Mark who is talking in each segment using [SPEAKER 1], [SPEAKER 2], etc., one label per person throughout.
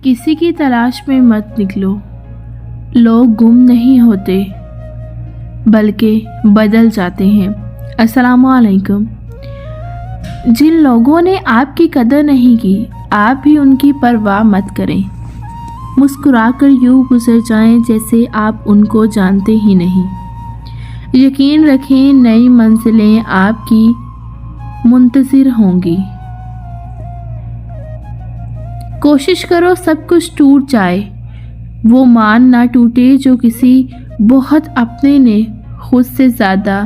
[SPEAKER 1] किसी की तलाश में मत निकलो। लोग गुम नहीं होते बल्कि बदल जाते हैं। अस्सलामु अलैकुम। जिन लोगों ने आपकी कदर नहीं की, आप भी उनकी परवाह मत करें। मुस्कुराकर यूँ गुजर जाएं जैसे आप उनको जानते ही नहीं। यकीन रखें, नई मंजिलें आपकी मुंतज़िर होंगी। कोशिश करो सब कुछ टूट जाए, वो मान ना टूटे जो किसी बहुत अपने ने खुद से ज़्यादा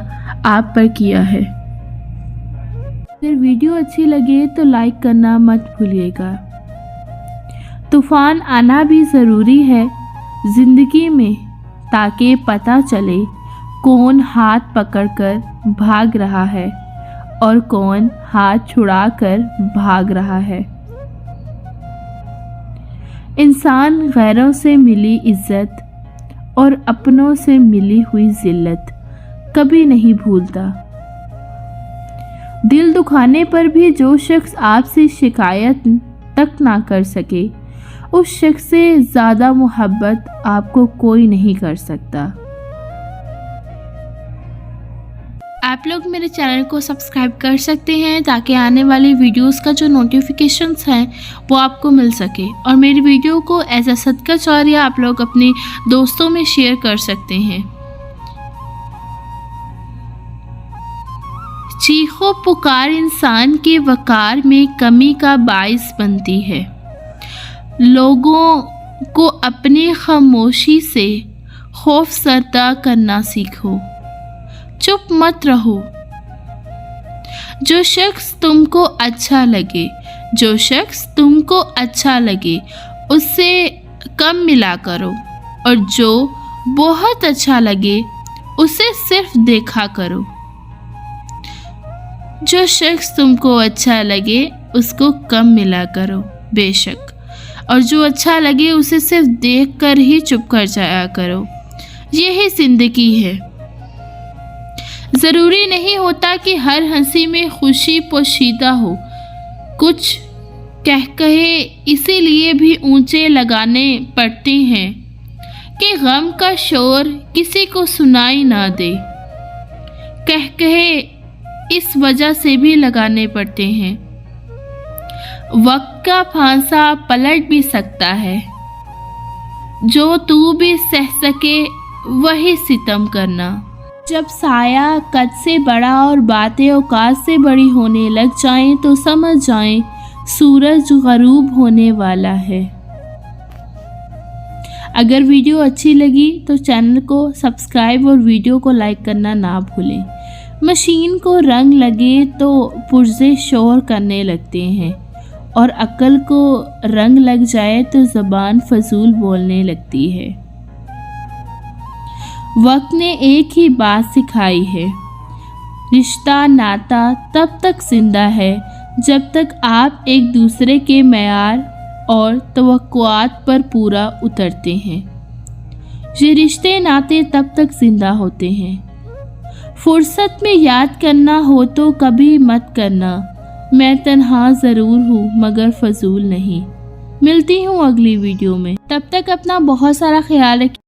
[SPEAKER 1] आप पर किया है। अगर वीडियो अच्छी लगे तो लाइक करना मत भूलिएगा। तूफ़ान आना भी ज़रूरी है ज़िंदगी में, ताकि पता चले कौन हाथ पकड़कर भाग रहा है और कौन हाथ छुड़ाकर भाग रहा है। इंसान गैरों से मिली इज्जत और अपनों से मिली हुई जिल्लत कभी नहीं भूलता। दिल दुखाने पर भी जो शख्स आपसे शिकायत तक ना कर सके, उस शख्स से ज़्यादा मोहब्बत आपको कोई नहीं कर सकता। आप लोग मेरे चैनल को सब्सक्राइब कर सकते हैं ताकि आने वाली वीडियोस का जो नोटिफिकेशंस हैं वो आपको मिल सके, और मेरी वीडियो को एज अ सदका जारिया आप लोग अपने दोस्तों में शेयर कर सकते हैं। चीखो पुकार इंसान के वकार में कमी का बाइस बनती है। लोगों को अपनी खामोशी से खौफ ज़दा करना सीखो। चुप मत रहो। जो शख्स तुमको अच्छा लगे उससे कम मिला करो, और जो बहुत अच्छा लगे उसे सिर्फ देखा करो। जो शख्स तुमको अच्छा लगे उसको कम मिला करो बेशक, और जो अच्छा लगे उसे सिर्फ देख कर ही चुप कर जाया करो। यही ज़िंदगी है। ज़रूरी नहीं होता कि हर हंसी में खुशी पोशीदा हो। कुछ कहे इसीलिए भी ऊंचे लगाने पड़ते हैं कि गम का शोर किसी को सुनाई ना दे। कहे इस वजह से भी लगाने पड़ते हैं। वक्त का फांसा पलट भी सकता है। जो तू भी सह सके वही सितम करना। जब साया कद से बड़ा और बातें औकात से बड़ी होने लग जाएं तो समझ जाएं सूरज गरूब होने वाला है। अगर वीडियो अच्छी लगी तो चैनल को सब्सक्राइब और वीडियो को लाइक करना ना भूलें। मशीन को रंग लगे तो पुर्जे शोर करने लगते हैं, और अक्ल को रंग लग जाए तो ज़बान फजूल बोलने लगती है। वक्त ने एक ही बात सिखाई है, रिश्ता नाता तब तक जिंदा है जब तक आप एक दूसरे के मेयार और तवक्कुआत पर पूरा उतरते हैं। ये रिश्ते नाते तब तक जिंदा होते हैं। फुर्सत में याद करना हो तो कभी मत करना, मैं तन्हा ज़रूर हूँ मगर फजूल नहीं। मिलती हूँ अगली वीडियो में, तब तक अपना बहुत सारा ख्याल रखिए।